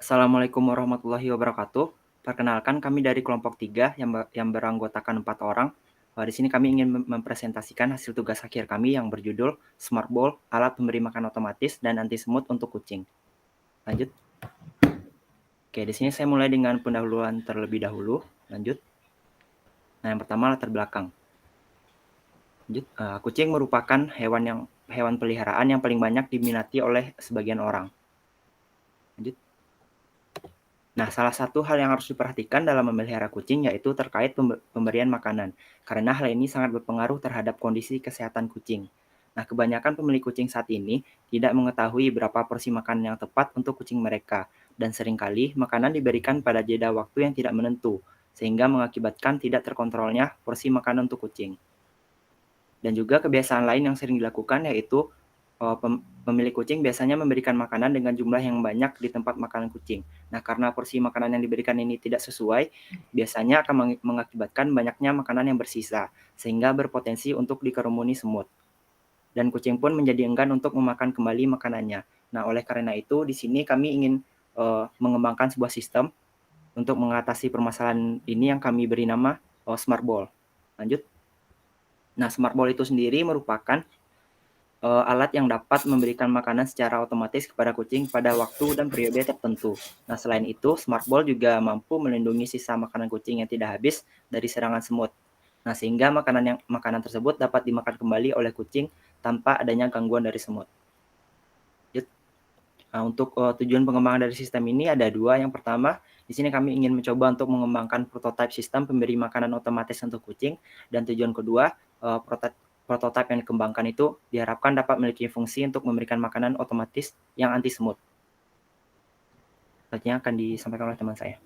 Assalamualaikum warahmatullahi wabarakatuh. Perkenalkan kami dari kelompok 3 yang beranggotakan 4 orang. Di sini kami ingin mempresentasikan hasil tugas akhir kami yang berjudul Smart Ball, alat pemberi makan otomatis dan anti semut untuk kucing. Lanjut. Oke, di sini saya mulai dengan pendahuluan terlebih dahulu. Lanjut. Nah, yang pertama latar belakang. Lanjut. Kucing merupakan hewan peliharaan yang paling banyak diminati oleh sebagian orang. Lanjut. Nah, salah satu hal yang harus diperhatikan dalam memelihara kucing yaitu terkait pemberian makanan, karena hal ini sangat berpengaruh terhadap kondisi kesehatan kucing. Nah, kebanyakan pemilik kucing saat ini tidak mengetahui berapa porsi makanan yang tepat untuk kucing mereka, dan seringkali makanan diberikan pada jeda waktu yang tidak menentu, sehingga mengakibatkan tidak terkontrolnya porsi makanan untuk kucing. Dan juga kebiasaan lain yang sering dilakukan yaitu pemilik kucing biasanya memberikan makanan dengan jumlah yang banyak di tempat makanan kucing. Nah, karena porsi makanan yang diberikan ini tidak sesuai, biasanya akan mengakibatkan banyaknya makanan yang bersisa, sehingga berpotensi untuk dikerumuni semut. Dan kucing pun menjadi enggan untuk memakan kembali makanannya. Nah, oleh karena itu, di sini kami ingin mengembangkan sebuah sistem untuk mengatasi permasalahan ini yang kami beri nama Smart Ball. Lanjut. Nah, Smart Ball itu sendiri merupakan alat yang dapat memberikan makanan secara otomatis kepada kucing pada waktu dan periode tertentu. Nah, selain itu, Smart Ball juga mampu melindungi sisa makanan kucing yang tidak habis dari serangan semut. Nah, sehingga makanan tersebut dapat dimakan kembali oleh kucing tanpa adanya gangguan dari semut. Nah, untuk tujuan pengembangan dari sistem ini ada dua. Yang pertama, di sini kami ingin mencoba untuk mengembangkan prototipe sistem pemberi makanan otomatis untuk kucing. Dan tujuan kedua, prototipe yang dikembangkan itu diharapkan dapat memiliki fungsi untuk memberikan makanan otomatis yang anti semut. Selanjutnya akan disampaikan oleh teman saya.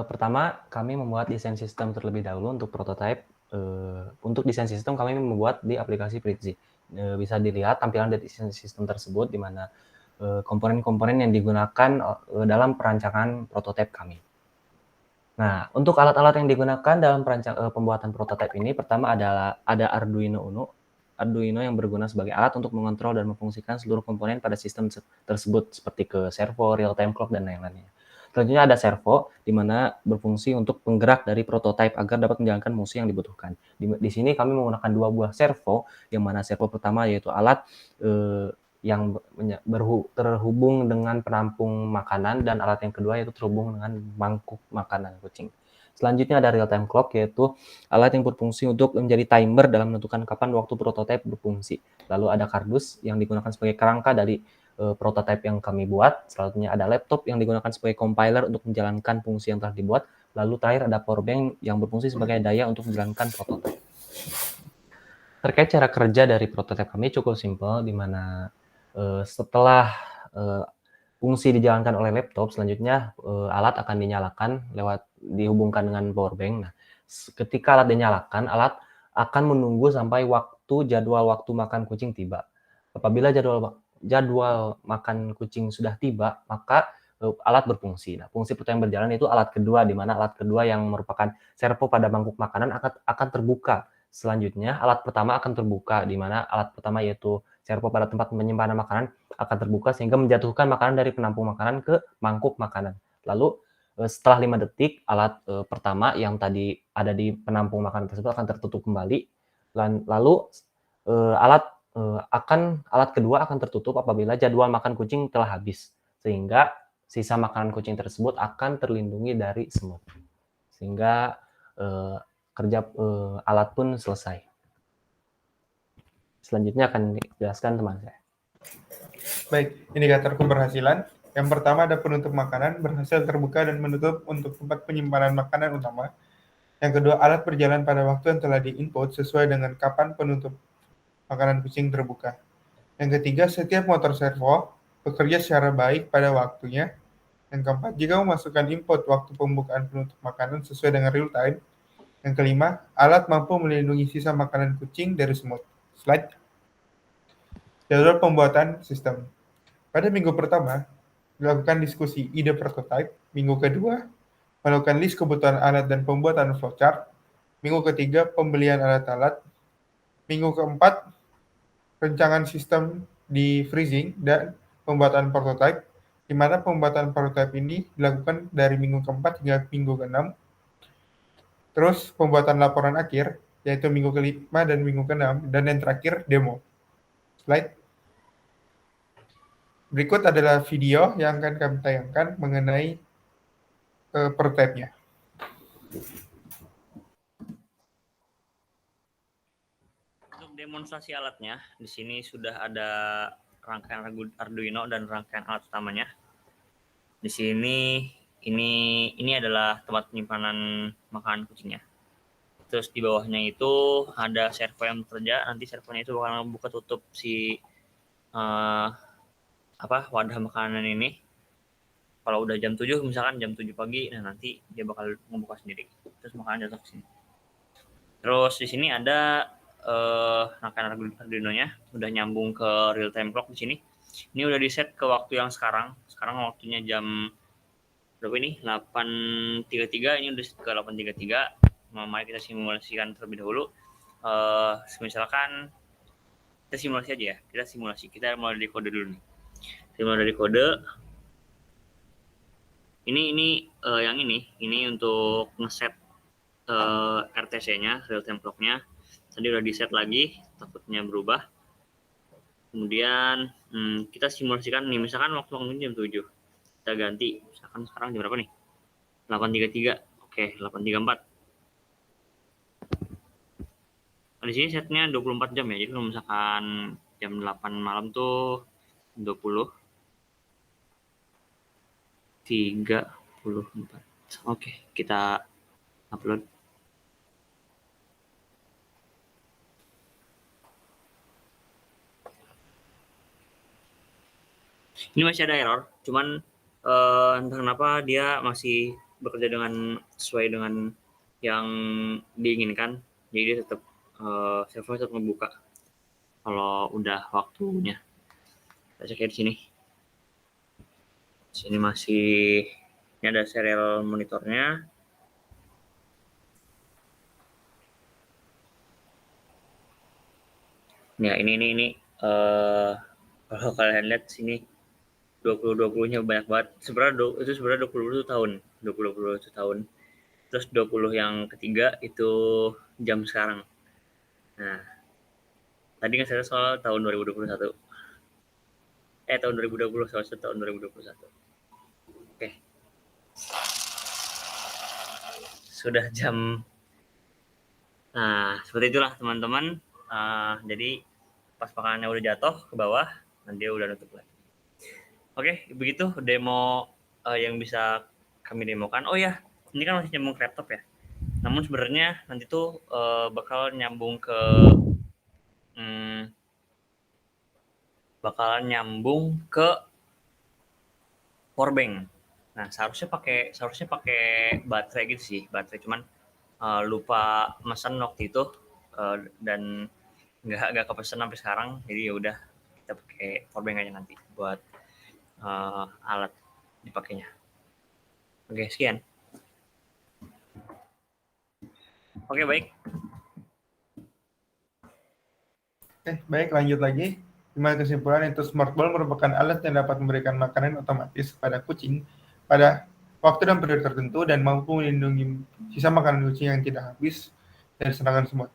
Pertama, kami membuat desain sistem terlebih dahulu untuk prototipe. Untuk desain sistem kami membuat di aplikasi Prezi. Bisa dilihat tampilan dari desain sistem tersebut, di mana komponen-komponen yang digunakan dalam perancangan prototipe kami. Nah, untuk alat-alat yang digunakan dalam pembuatan prototipe ini, pertama adalah ada Arduino Uno. Arduino yang berguna sebagai alat untuk mengontrol dan memfungsikan seluruh komponen pada sistem tersebut, seperti ke servo, real-time clock, dan lain-lainnya. Selanjutnya ada servo, di mana berfungsi untuk penggerak dari prototipe agar dapat menjalankan fungsi yang dibutuhkan. Di sini kami menggunakan 2 buah servo, yang mana servo pertama yaitu alat yang terhubung dengan penampung makanan, dan alat yang kedua yaitu terhubung dengan mangkuk makanan kucing. Selanjutnya ada real-time clock, yaitu alat yang berfungsi untuk menjadi timer dalam menentukan kapan waktu prototipe berfungsi. Lalu ada kardus yang digunakan sebagai kerangka dari prototipe yang kami buat. Selanjutnya ada laptop yang digunakan sebagai compiler untuk menjalankan fungsi yang telah dibuat. Lalu terakhir ada power bank yang berfungsi sebagai daya untuk menjalankan prototipe. Terkait cara kerja dari prototipe kami cukup simpel, di mana setelah fungsi dijalankan oleh laptop, selanjutnya alat akan dinyalakan dihubungkan dengan power bank. Nah, ketika alat dinyalakan, alat akan menunggu sampai jadwal waktu makan kucing tiba. Apabila jadwal makan kucing sudah tiba, maka alat berfungsi. Nah, fungsi pertama yang berjalan itu alat kedua, di mana alat kedua yang merupakan servo pada mangkuk makanan akan terbuka. Selanjutnya, alat pertama akan terbuka, di mana alat pertama yaitu servo pada tempat penyimpanan makanan akan terbuka sehingga menjatuhkan makanan dari penampung makanan ke mangkuk makanan. Lalu setelah 5 detik, alat pertama yang tadi ada di penampung makanan tersebut akan tertutup kembali. Lalu alat kedua akan tertutup apabila jadwal makan kucing telah habis, sehingga sisa makanan kucing tersebut akan terlindungi dari semut. Sehingga kerja alat pun selesai. Selanjutnya akan dijelaskan teman saya. Baik, indikator keberhasilan. Yang pertama ada penutup makanan berhasil terbuka dan menutup untuk tempat penyimpanan makanan utama. Yang kedua, alat berjalan pada waktu yang telah diinput sesuai dengan kapan penutup makanan kucing terbuka. Yang ketiga, setiap motor servo bekerja secara baik pada waktunya. Yang keempat, jika memasukkan input waktu pembukaan penutup makanan sesuai dengan real time. Yang kelima, alat mampu melindungi sisa makanan kucing dari semut. Slide. Jadwal pembuatan sistem. Pada minggu pertama, dilakukan diskusi ide prototipe. Minggu kedua, melakukan list kebutuhan alat dan pembuatan flowchart. Minggu ketiga, pembelian alat-alat. Minggu keempat, rencangan sistem di freezing dan pembuatan prototipe. di mana pembuatan prototipe ini dilakukan dari minggu keempat hingga minggu ke-6. Terus pembuatan laporan akhir, yaitu minggu ke-5 dan minggu ke-6, dan yang terakhir demo. Slide. Berikut adalah video yang akan kami tayangkan mengenai prototipe-nya. Untuk demonstrasi alatnya, di sini sudah ada rangkaian Arduino dan rangkaian alat utamanya. Di sini ini adalah tempat penyimpanan makanan kucingnya. Terus di bawahnya itu ada servo yang bekerja. Nanti servonya itu bakal buka tutup si wadah makanan ini. Kalau udah jam 7 misalkan jam 7 pagi, nah nanti dia bakal membuka sendiri. Terus makanan jatuh ke sini. Terus di sini ada rangkaian Arduino-nya udah nyambung ke real time clock di sini. Ini udah di set ke waktu yang sekarang. Sekarang waktunya jam berapa ini? 8.33. Ini udah set ke 8.33. Mari kita simulasikan terlebih dahulu. Misalkan kita simulasi aja ya. Kita mulai dari kode dulu nih. Mulai dari kode. Ini untuk ngeset RTC-nya, real time clock-nya. Tadi udah di set lagi, takutnya berubah. Kemudian kita simulasikan nih, misalkan waktu jam 7. Kita ganti, misalkan sekarang jam berapa nih? 8.33. Oke, 8.34. Nah, di sini setnya 24 jam ya. Jadi kalau misalkan jam 8 malam tuh 34. Oke, kita upload. Ini masih ada error, cuman entah kenapa dia masih bekerja sesuai dengan yang diinginkan. Jadi dia tetap server tetap membuka kalau udah waktunya. Kita cek di sini. Sini masih ini ada serial monitornya. Ya ini kalau kalian lihat sini 20-20-nya banyak banget. Itu sebenarnya 20 tahun. 20 tahun. Terus 20 yang ketiga itu jam sekarang. Nah, tadi kan saya soal tahun 2021. Tahun 2020, soal tahun 2021. Oke. Sudah jam. Nah, seperti itulah teman-teman. Jadi pas makanannya udah jatuh ke bawah, nanti dia udah nutup lagi. Oke, begitu demo yang bisa kami demokan. Oh ya, ini kan masih nyambung ke laptop ya. Namun sebenarnya nanti tuh bakal nyambung ke powerbank. Nah, seharusnya pakai baterai gitu sih, cuman lupa pesan waktu itu dan nggak kepesan sampai sekarang. Jadi ya udah kita pakai powerbank aja nanti buat alat dipakainya. Oke, sekian. Oke, baik. Baik, lanjut lagi. Gimana kesimpulan itu smart bowl merupakan alat yang dapat memberikan makanan otomatis kepada kucing pada waktu dan periode tertentu dan mampu melindungi sisa makanan kucing yang tidak habis dari serangan semut.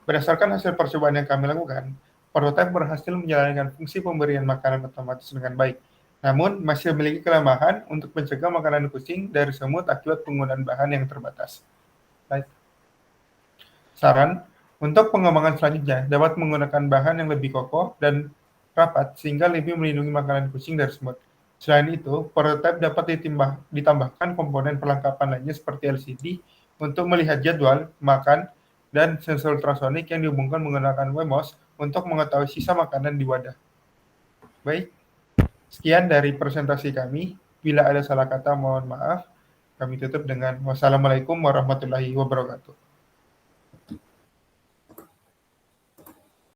Berdasarkan hasil percobaan yang kami lakukan, prototipe berhasil menjalankan fungsi pemberian makanan otomatis dengan baik. Namun, masih memiliki kelemahan untuk mencegah makanan kucing dari semut akibat penggunaan bahan yang terbatas. Baik. Saran, untuk pengembangan selanjutnya dapat menggunakan bahan yang lebih kokoh dan rapat sehingga lebih melindungi makanan kucing dari semut. Selain itu, prototipe dapat ditambahkan komponen perlengkapan lainnya seperti LCD untuk melihat jadwal makan dan sensor ultrasonik yang dihubungkan menggunakan WeMOS untuk mengetahui sisa makanan di wadah. Baik, sekian dari presentasi kami. Bila ada salah kata, mohon maaf. Kami tutup dengan wassalamualaikum warahmatullahi wabarakatuh.